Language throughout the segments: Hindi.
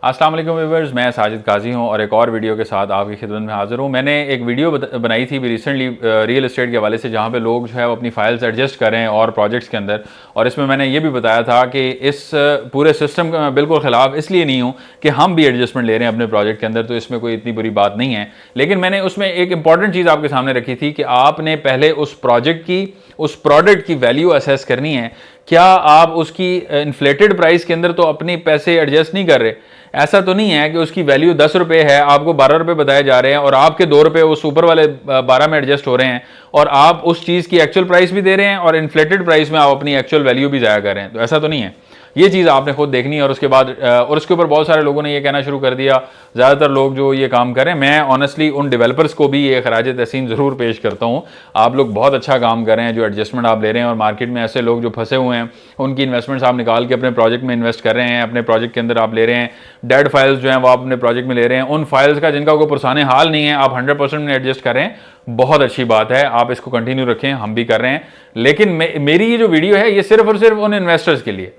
अस्सलाम वालेकुम व्यूअर्स, मैं साजिद काजी हूं और एक और वीडियो के साथ आपकी खिदमत में हाजिर हूं। मैंने एक वीडियो बनाई थी रिसेंटली रियल एस्टेट के हवाले से, जहां पे लोग जो है वो अपनी फाइल्स एडजस्ट कर रहे हैं और प्रोजेक्ट्स के अंदर। और इसमें मैंने ये भी बताया था कि इस पूरे सिस्टम का मैं बिल्कुल ख़िलाफ़ इसलिए नहीं हूँ कि हम भी एडजस्टमेंट ले रहे हैं अपने प्रोजेक्ट के अंदर, तो इसमें कोई इतनी बुरी बात नहीं है। लेकिन मैंने उसमें एक इंपॉर्टेंट चीज़ आपके सामने रखी थी कि आपने पहले उस प्रोजेक्ट की, उस प्रोडक्ट की वैल्यू असेस करनी है। क्या आप उसकी इन्फ्लेटेड प्राइस के अंदर तो अपने पैसे एडजस्ट नहीं कर रहे? ऐसा तो नहीं है कि उसकी वैल्यू 10 रुपये है, आपको 12 रुपये बताए जा रहे हैं और आपके 2 रुपये उस ऊपर वाले 12 में एडजस्ट हो रहे हैं और आप उस चीज़ की एक्चुअल प्राइस भी दे रहे हैं और इन्फ्लेटेड प्राइस में आप अपनी एक्चुअल वैल्यू भी ज़ाया कर रहे हैं। तो ऐसा तो नहीं है, ये चीज़ आपने खुद देखनी है। और उसके बाद और उसके ऊपर बहुत सारे लोगों ने ये कहना शुरू कर दिया, ज़्यादातर लोग जो ये काम करें, मैं ऑनेस्टली उन डेवलपर्स को भी ये खराज तहसीन ज़रूर पेश करता हूँ। आप लोग बहुत अच्छा काम कर रहे हैं जो एडजस्टमेंट आप ले रहे हैं, और मार्केट में ऐसे लोग जो फंसे हुए हैं उनकी इन्वेस्टमेंट्स आप निकाल के अपने प्रोजेक्ट में इन्वेस्ट कर रहे हैं, अपने प्रोजेक्ट के अंदर आप ले रहे हैं। डेड फाइल्स जो हैं वो आप अपने प्रोजेक्ट में ले रहे हैं, उन फाइल्स का जिनका कोई पुरसाने हाल नहीं है आप 100% में एडजस्ट करें। बहुत अच्छी बात है, आप इसको कंटिन्यू रखें, हम भी कर रहे हैं। लेकिन मेरी ये जो वीडियो है ये सिर्फ और सिर्फ उन इन्वेस्टर्स के लिए,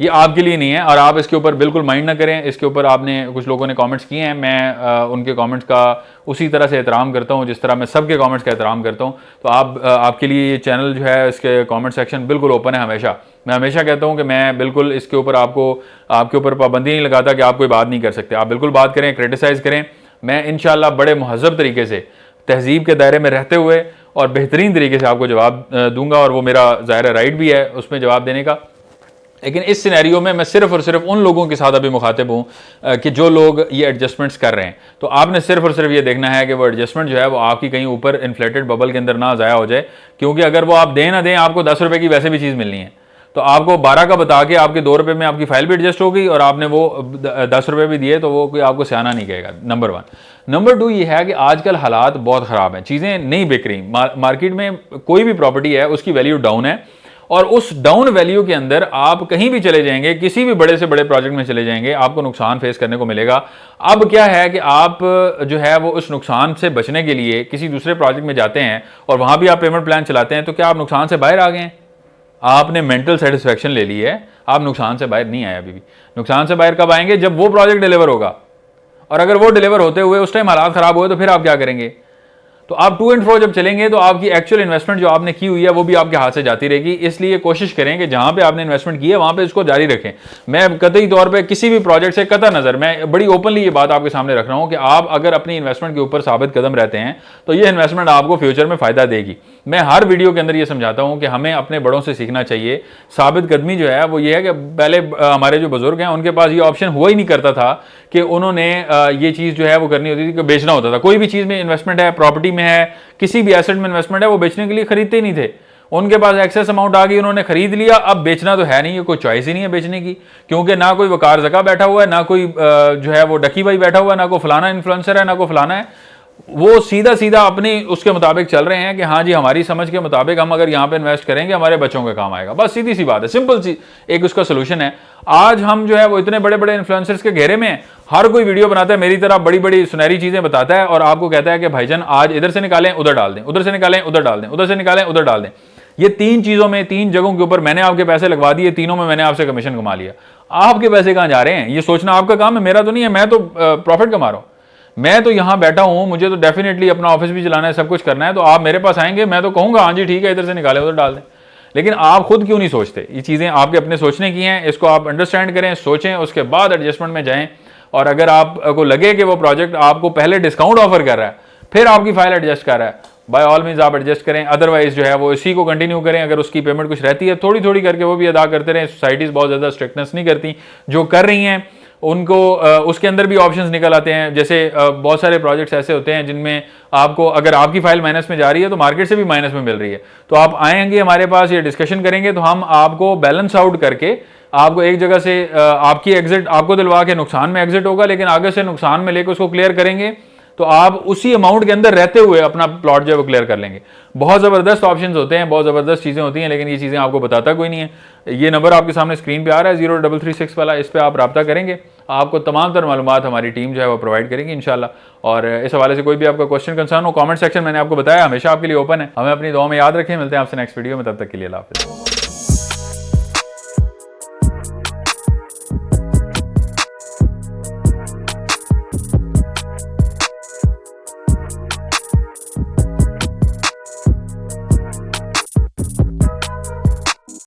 ये आपके लिए नहीं है। और आप इसके ऊपर बिल्कुल माइंड ना करें। इसके ऊपर आपने कुछ लोगों ने कमेंट्स किए हैं, मैं उनके कमेंट्स का उसी तरह से एहतराम करता हूं जिस तरह मैं सबके कमेंट्स का एहतराम करता हूं। तो आपके लिए ये चैनल जो है, इसके कमेंट सेक्शन बिल्कुल ओपन है हमेशा। मैं हमेशा कहता हूं कि मैं बिल्कुल इसके ऊपर आपके ऊपर पाबंदी नहीं लगाता कि आप कोई बात नहीं कर सकते। आप बिल्कुल बात करें, क्रिटिसाइज़ करें। मैं इंशाल्लाह बड़े महज़ब तरीके से, तहजीब के दायरे में रहते हुए और बेहतरीन तरीके से आपको जवाब दूंगा, और वो मेरा ज़ाहिर राइट भी है उसमें जवाब देने का। लेकिन इस सिनेरियो में मैं सिर्फ और सिर्फ उन लोगों के साथ अभी मुखातिब हूँ कि जो लोग ये एडजस्टमेंट्स कर रहे हैं। तो आपने सिर्फ और सिर्फ ये देखना है कि वो एडजस्टमेंट जो है वो आपकी कहीं ऊपर इन्फ्लेटेड बबल के अंदर ना ज़ाया हो जाए, क्योंकि अगर वो आप दें ना दें, आपको 10 रुपये की वैसे भी चीज़ मिलनी है। तो आपको 12 का बता के आपके 2 रुपये में आपकी फाइल भी एडजस्ट हो गई और आपने वो 10 रुपये भी दिए, तो वो कोई आपको सियाना नहीं कहेगा। नंबर 1। नंबर 2 ये है कि आजकल हालात बहुत ख़राब हैं, चीज़ें नहीं बिक रही। मार्केट में कोई भी प्रॉपर्टी है उसकी वैल्यू डाउन है, और उस डाउन वैल्यू के अंदर आप कहीं भी चले जाएंगे, किसी भी बड़े से बड़े प्रोजेक्ट में चले जाएंगे, आपको नुकसान फेस करने को मिलेगा। अब क्या है कि आप जो है वो उस नुकसान से बचने के लिए किसी दूसरे प्रोजेक्ट में जाते हैं और वहां भी आप पेमेंट प्लान चलाते हैं, तो क्या आप नुकसान से बाहर आ गए हैं? आपने मेंटल सेटिस्फेक्शन ले ली है, आप नुकसान से बाहर नहीं आए अभी भी। नुकसान से बाहर कब आएंगे? जब वो प्रोजेक्ट डिलीवर होगा। और अगर वो डिलीवर होते हुए उस टाइम हालात खराब हुए तो फिर आप क्या करेंगे? तो आप टू एंड फ्रो जब चलेंगे तो आपकी एक्चुअल इन्वेस्टमेंट जो आपने की हुई है वो भी आपके हाथ से जाती रहेगी। इसलिए कोशिश करें कि जहां पे आपने इन्वेस्टमेंट की है वहां पे इसको जारी रखें। मैं कतई तौर पे किसी भी प्रोजेक्ट से कतई नज़र, मैं बड़ी ओपनली ये बात आपके सामने रख रहा हूं कि आप अगर अपनी इन्वेस्टमेंट के ऊपर साबित कदम रहते हैं तो ये इन्वेस्टमेंट आपको फ्यूचर में फ़ायदा देगी। मैं हर वीडियो के अंदर ये समझाता हूँ कि हमें अपने बड़ों से सीखना चाहिए। साबित कदमी जो है वो ये है कि पहले हमारे जो बुजुर्ग हैं उनके पास ये ऑप्शन हुआ ही नहीं करता था कि उन्होंने ये चीज़ जो है वो करनी होती थी कि बेचना होता था। कोई भी चीज़ में इन्वेस्टमेंट है, प्रॉपर्टी में है, किसी भी एसेट में इन्वेस्टमेंट है, वो बेचने के लिए खरीदते ही नहीं थे। उनके पास एक्सेस अमाउंट आ गई, उन्होंने खरीद लिया। अब बेचना तो है नहीं, ये कोई चॉइस ही नहीं है बेचने की, क्योंकि ना कोई वकार ज़का बैठा हुआ है, ना कोई जो है वो डकी भाई बैठा हुआ है, ना कोई फलाना इन्फ्लुएंसर है, ना कोई फलाना है। वो सीधा सीधा अपने उसके मुताबिक चल रहे हैं कि हाँ जी, हमारी समझ के मुताबिक हम अगर यहाँ पे इन्वेस्ट करेंगे हमारे बच्चों का काम आएगा। बस सीधी सी बात है, सिंपल सी एक उसका सोल्यूशन है। आज हम जो है वो इतने बड़े बड़े इन्फ्लुएंसर्स के घेरे में हैं। हर कोई वीडियो बनाता है, मेरी तरह बड़ी बड़ी सुनहरी चीजें बताता है और आपको कहता है कि भाईजान आज इधर से निकालें उधर डाल दें, उधर से निकालें उधर डाल दें, उधर से निकालें उधर डाल दें। ये 3 चीजों में, 3 जगहों के ऊपर मैंने आपके पैसे लगवा दिए, तीनों में मैंने आपसे कमीशन कमा लिया। आपके पैसे कहाँ जा रहे हैं ये सोचना आपका काम है, मेरा तो नहीं है। मैं तो प्रॉफिट कमा रहा हूं, मैं तो यहां बैठा हूं, मुझे तो डेफिनेटली अपना ऑफिस भी चलाना है, सब कुछ करना है। तो आप मेरे पास आएंगे, मैं तो कहूंगा हाँ जी ठीक है, इधर से निकालें उधर डाल दें। लेकिन आप खुद क्यों नहीं सोचते? ये चीजें आपके अपने सोचने की हैं, इसको आप अंडरस्टैंड करें, सोचें, उसके बाद एडजस्टमेंट में जाएं। और अगर आपको लगे कि वो प्रोजेक्ट आपको पहले डिस्काउंट ऑफर कर रहा है, फिर आपकी फाइल एडजस्ट कर रहा है, बाय ऑल मीन्स आप एडजस्ट करें। अदरवाइज जो है वो इसी को कंटिन्यू करें। अगर उसकी पेमेंट कुछ रहती है थोड़ी थोड़ी करके वो भी अदा करते रहें। सोसाइटीज़ बहुत ज़्यादा स्ट्रिक्टनेस नहीं करती, जो कर रही हैं उनको उसके अंदर भी ऑप्शंस निकल आते हैं। जैसे बहुत सारे प्रोजेक्ट्स ऐसे होते हैं जिनमें आपको, अगर आपकी फाइल माइनस में जा रही है तो मार्केट से भी माइनस में मिल रही है, तो आप आएंगे हमारे पास, ये डिस्कशन करेंगे, तो हम आपको बैलेंस आउट करके आपको एक जगह से आपकी एग्जिट आपको दिलवा के नुकसान में एग्जिट होगा, लेकिन आगे से नुकसान में लेकर उसको क्लियर करेंगे तो आप उसी अमाउंट के अंदर रहते हुए अपना प्लॉट जो है वो क्लियर कर लेंगे। बहुत ज़बरदस्त ऑप्शंस होते हैं, बहुत ज़बरदस्त चीज़ें होती हैं, लेकिन ये चीज़ें आपको बताता कोई नहीं है। ये नंबर आपके सामने स्क्रीन पे आ रहा है 0336 वाला, इस पर आप रब्ता करेंगे, आपको तमाम तर मालूमात हमारी टीम जो है वो प्रोवाइड करेगी इंशाल्लाह। और इस हवाले से कोई भी आपका क्वेश्चन कंसर्न हो, कमेंट सेक्शन मैंने आपको बताया हमेशा आपके लिए ओपन है। हमें अपनी दुआ में याद रखें, मिलते हैं आपसे नेक्स्ट वीडियो में, तब तक के लिए अल्लाह हाफ़िज़।